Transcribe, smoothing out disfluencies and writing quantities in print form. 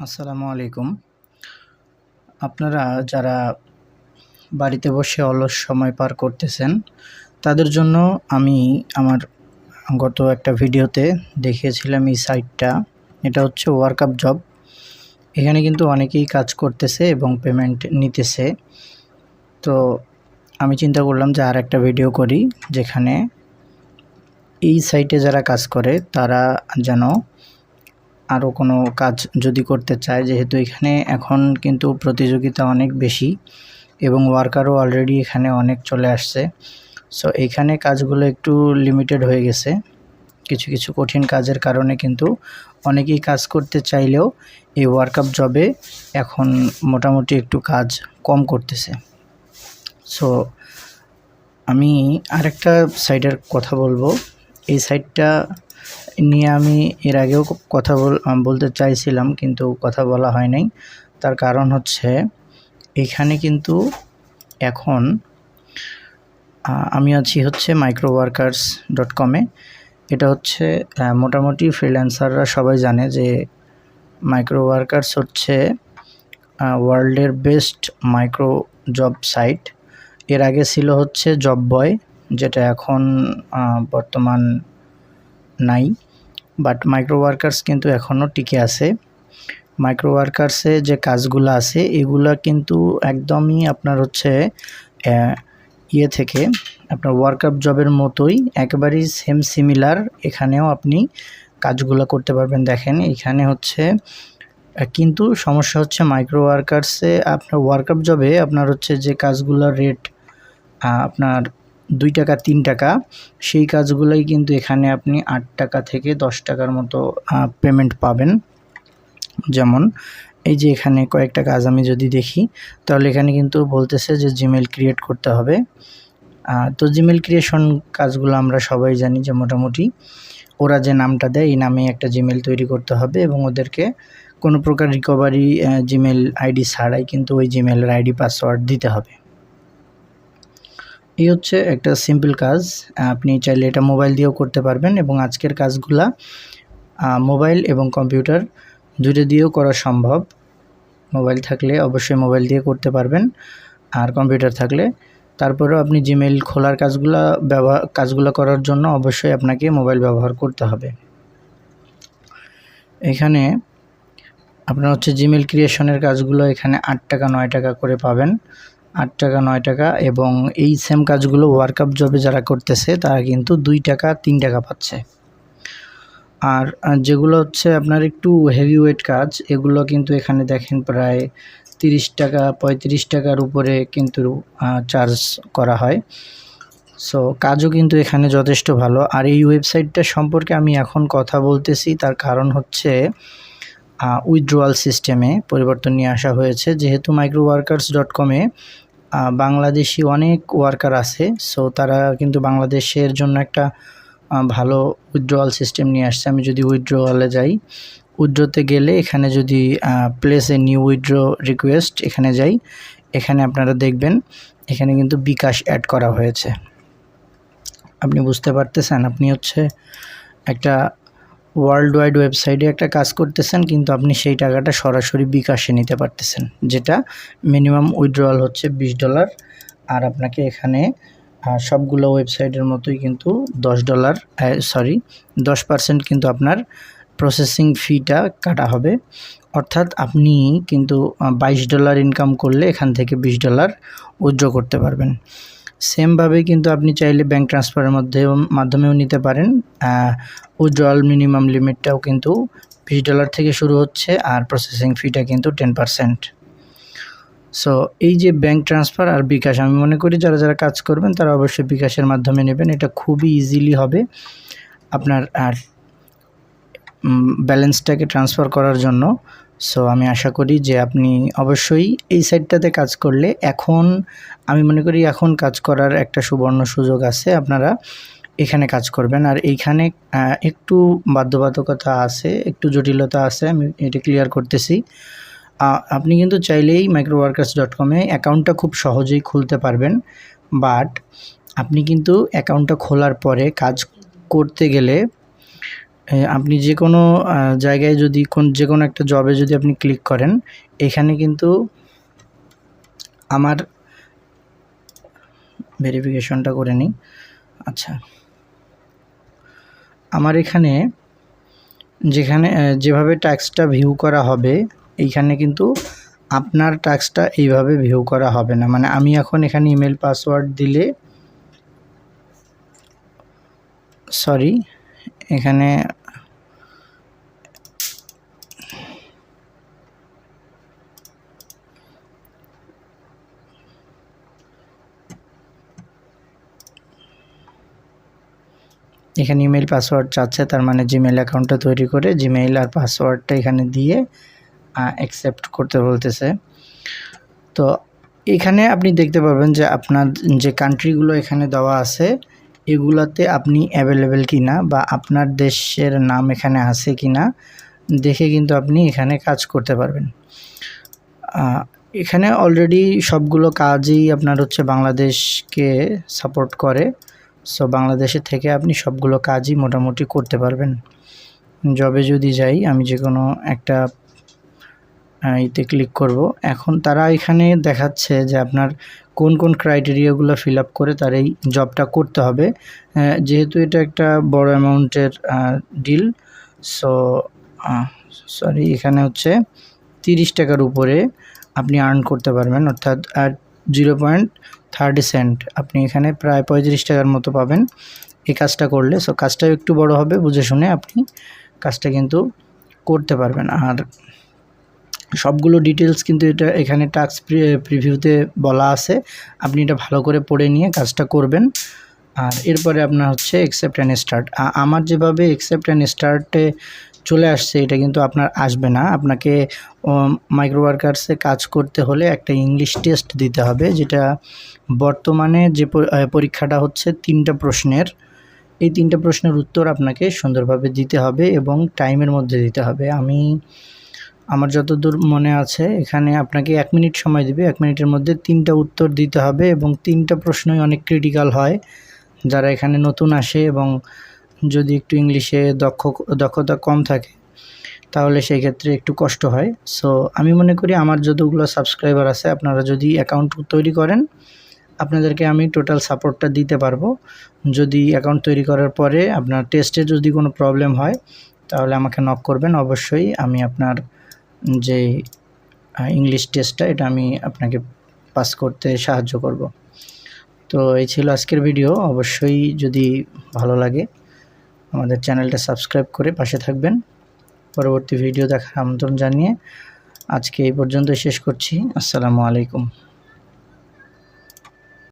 আসসালামু আলাইকুম। আপনারা যারা বাড়িতে বসে অলস সময় পার করতেছেন, তাদের জন্য আমি আমার গত একটা ভিডিওতে দেখিয়েছিলাম এই সাইটটা। এটা হচ্ছে ওয়ার্কআপ জব। এখানে কিন্তু অনেকেই কাজ করতেছে এবং পেমেন্ট নিতেছে। তো আমি চিন্তা করলাম যে আর একটা ভিডিও করি, যেখানে এই সাইটে যারা কাজ করে তারা যেন আরও কোনো কাজ যদি করতে চায়, যেহেতু এখানে এখন কিন্তু প্রতিযোগিতা অনেক বেশি এবং ওয়ার্কারও অলরেডি এখানে অনেক চলে আসছে। সো এইখানে কাজগুলো একটু লিমিটেড হয়ে গেছে। কিছু কিছু কঠিন কাজের কারণে কিন্তু অনেকেই কাজ করতে চাইলেও এই ওয়ার্কআপ জবে এখন মোটামুটি একটু কাজ কম করতেছে। সো আমি আরেকটা সাইটের কথা বলবো। এই সাইটটা নিয়ে আমি এর আগেও কথা বলতে চাইছিলাম, কিন্তু কথা বলা হয় নাই। তার কারণ হচ্ছে এখানে কিন্তু এখন আমি আছি হচ্ছে microworkers.com-এ। এটা হচ্ছে মোটামুটি ফ্রিল্যান্সাররা সবাই জানে যে মাইক্রোওয়ার্কার্স হচ্ছে ওয়ার্ল্ডের বেস্ট মাইক্রো জব সাইট। এর আগে ছিল হচ্ছে জব বয়, যেটা এখন বর্তমান নাই, বাট মাইক্রোওয়ার্কার্স কিন্তু এখনও টিকে আছে। মাইক্রোওয়ার্কার্সে যে কাজগুলো আছে এগুলা কিন্তু একদমই আপনার হচ্ছে থেকে আপনার ওয়ার্কআপ জবের মতোই একেবারেই সেম সিমিলার। এখানেও আপনি কাজগুলো করতে পারবেন। দেখেন এখানে হচ্ছে, কিন্তু সমস্যা হচ্ছে মাইক্রোওয়ার্কার্সে আপনার ওয়ার্কআপ জবে আপনার হচ্ছে যে কাজগুলোর রেট আপনার 2 টাকা 3 টাকা, সেই কাজগুলোই কিন্তু এখানে আপনি 8 টাকা থেকে 10 টাকার মতো পেমেন্ট পাবেন। যেমন এই যে এখানে কয়েকটা কাজ আমি যদি দেখি, তাহলে এখানে কিন্তু বলতেছে যে জিমেল ক্রিয়েট করতে হবে। তো জিমেল ক্রিয়েশন কাজগুলো আমরা সবাই জানি যে মোটামুটি ওরা যে নামটা দেয় এই নামে একটা জিমেল তৈরি করতে হবে এবং ওদেরকে কোনো প্রকার রিকভারি জিমেল আইডি ছাড়াই কিন্তু ওই জিমেলের আইডি পাসওয়ার্ড দিতে হবে। এই হচ্ছে একটা সিম্পল কাজ। আপনি চাইলে এটা মোবাইল দিয়েও করতে পারবেন এবং আজকের কাজগুলা মোবাইল এবং কম্পিউটার দুটো দিয়েও করা সম্ভব। মোবাইল থাকলে অবশ্যই মোবাইল দিয়ে করতে পারবেন, আর কম্পিউটার থাকলে তারপরেও আপনি জিমেল খোলার কাজগুলো করার জন্য অবশ্যই আপনাকে মোবাইল ব্যবহার করতে হবে। এখানে আপনার হচ্ছে জিমেল ক্রিয়েশনের কাজগুলো এখানে 8 টাকা 9 টাকা করে পাবেন, 8 টাকা 9 টাকা। এবং এই সেম কাজগুলো ওয়ার্কআপ জবে যারা করতেছে তারা কিন্তু 2 টাকা 3 টাকা পাচ্ছে। আর যেগুলো হচ্ছে আপনার একটু হেভিওয়েট কাজ, এগুলো কিন্তু এখানে দেখেন প্রায় 30 টাকা 35 টাকার উপরে কিন্তু চার্জ করা হয়। সো কাজও কিন্তু এখানে যথেষ্ট ভালো। আর এই ওয়েবসাইটটা সম্পর্কে আমি এখন কথা বলতেছি, তার কারণ হচ্ছে উইথড্রয়াল সিস্টেমে পরিবর্তন নিয়ে আসা হয়েছে। যেহেতু microworkers.com-এ বাংলাদেশি অনেক ওয়ার্কার আছে, সো তারা কিন্তু বাংলাদেশের জন্য একটা ভালো উইথড্রয়াল সিস্টেম নিয়ে আসছে। আমি যদি উইথড্রয়ালে যাই, উইথড্রোতে গেলে এখানে যদি place a new withdraw request এখানে যাই, এখানে আপনারা দেখবেন এখানে কিন্তু বিকাশ অ্যাড করা হয়েছে। আপনি বুঝতে পারতেছেন, আপনি হচ্ছে একটা ওয়ার্ল্ড ওয়াইড ওয়েবসাইটে একটা কাজ করতেছেন, কিন্তু আপনি সেই টাকাটা সরাসরি বিকাশে নিতে পারতেছেন, যেটা মিনিমাম উইথড্রয়াল হচ্ছে $20। আর আপনাকে এখানে সবগুলো ওয়েবসাইটের মতোই কিন্তু $10 কিন্তু আপনার প্রসেসিং ফিটা কাটা হবে। অর্থাৎ আপনি কিন্তু $22 ইনকাম করলে এখান থেকে $20 উইথড্র করতে পারবেন। সেমভাবে কিন্তু আপনি চাইলে ব্যাঙ্ক ট্রান্সফারের মাধ্যমেও নিতে পারেন। উইথড্রয়াল মিনিমাম লিমিটটাও কিন্তু $20 থেকে শুরু হচ্ছে, আর প্রসেসিং ফিটা কিন্তু 10%। সো এই যে ব্যাঙ্ক ট্রান্সফার আর বিকাশ, আমি মনে করি যারা যারা কাজ করবেন তারা অবশ্যই বিকাশের মাধ্যমে নেবেন। এটা খুবই ইজিলি হবে আপনার আর ব্যালেন্সটাকে ট্রান্সফার করার জন্য। সো আমি আশা করি যে আপনি অবশ্যই এই সাইটটাতে কাজ করলে, এখন আমি মনে করি এখন কাজ করার একটা সুবর্ণ সুযোগ আছে, আপনারা এখানে কাজ করবেন। আর এইখানে একটু বাধ্যবাধকতা আছে, একটু জটিলতা আছে, আমি এটা ক্লিয়ার করতেছি। আপনি কিন্তু চাইলেই microworkers.com-এ অ্যাকাউন্টটা খুব সহজেই খুলতে পারবেন, বাট আপনি কিন্তু অ্যাকাউন্টটা খোলার পরে কাজ করতে গেলে আপনি যে কোনো জায়গায় যদি যে কোনো একটা জবে যদি আপনি ক্লিক করেন, এখানে কিন্তু আমার ভেরিফিকেশনটা করে নিই। আচ্ছা, আমার এখানে যেভাবে ট্যাক্সটা ভিউ করা হবে, এইখানে কিন্তু আপনার ট্যাক্সটা এইভাবে ভিউ করা হবে না। মানে আমি এখন এখানে ইমেল পাসওয়ার্ড দিলে, সরি, এখানে ইমেল পাসওয়ার্ড চাচ্ছে, তার মানে জিমেল অ্যাকাউন্টটা তৈরি করে জিমেইল আর পাসওয়ার্ডটা এখানে দিয়ে অ্যাকসেপ্ট করতে বলতেছে। তো এখানে আপনি দেখতে পাবেন যে আপনার যে কান্ট্রিগুলো এখানে দেওয়া আছে এগুলাতে আপনি অ্যাভেলেবেল কিনা বা আপনার দেশের নাম এখানে আছে কিনা দেখে কিন্তু আপনি এখানে কাজ করতে পারবেন। এখানে অলরেডি সবগুলো কাজই আপনার হচ্ছে বাংলাদেশকে সাপোর্ট করে। সো বাংলাদেশের থেকে আপনি সবগুলো কাজই মোটামুটি করতে পারবেন। জবে যদি যাই, আমি যে কোনো একটা এতে ক্লিক করব। এখন তারা এখানে দেখাচ্ছে যে আপনার কোন কোন ক্রাইটেরিয়াগুলো ফিল আপ করে তার এই জবটা করতে হবে। যেহেতু এটা একটা বড় অ্যামাউন্টের ডিল, সরি, এখানে হচ্ছে 30 টাকার উপরে আপনি আর্ন করতে পারবেন, অর্থাৎ 0.30 সেন্ট আপনি এখানে প্রায় 35 টাকার মতো পাবেন এই কাজটা করলে। সো কাজটাও একটু বড় হবে, বুঝে শুনে আপনি কাজটা কিন্তু করতে পারবেন। আর সবগুলো ডিটেলস কিন্তু এখানে টাস্ক প্রিভিউতে বলা আছে, আপনি এটা ভালো করে পড়ে নিয়ে কাজটা করবেন। আর এরপরে আপনার হচ্ছে অ্যাকসেপ্ট অ্যান্ড স্টার্ট। আমার যেভাবে অ্যাকসেপ্ট অ্যান্ড স্টার্টে চলে আসছে এটা কিন্তু আপনার আসবে না। আপনাকে মাইক্রো ওয়ার্কার্সে কাজ করতে হলে একটা ইংলিশ টেস্ট দিতে হবে, যেটা বর্তমানে যে পরীক্ষাটা হচ্ছে 3টা প্রশ্নের। এই 3টা প্রশ্নের উত্তর আপনাকে সুন্দরভাবে দিতে হবে এবং টাইমের মধ্যে দিতে হবে। আমার যতদূর মনে আছে এখানে আপনাকে 1 মিনিট সময় দিবে, 1 মিনিটের মধ্যে 3টা উত্তর দিতে হবে এবং 3টা প্রশ্নই অনেক ক্রিটিক্যাল হয়। যারা এখানে নতুন আসে এবং যদি একটু ইংলিশে দক্ষতা কম থাকে তাহলে সেই ক্ষেত্রে একটু কষ্ট হয়। সো আমি মনে করি আমার যতগুলো সাবস্ক্রাইবার আছে, আপনারা যদি অ্যাকাউন্ট তৈরি করেন আপনাদেরকে আমি টোটাল সাপোর্টটা দিতে পারবো। যদি অ্যাকাউন্ট তৈরি করার পরে আপনার টেস্টে যদি কোনো প্রবলেম হয় তাহলে আমাকে নক করবেন, অবশ্যই আমি আপনার যে ইংলিশ টেস্টটা এটা আমি আপনাকে পাস করতে সাহায্য করব। তো এই ছিল আজকের ভিডিও। অবশ্যই যদি ভালো লাগে আমাদের চ্যানেলটা সাবস্ক্রাইব করে পাশে থাকবেন। পরবর্তী ভিডিও দেখার আমন্ত্রণ জানিয়ে আজকে এই পর্যন্ত শেষ করছি। আসসালামু আলাইকুম।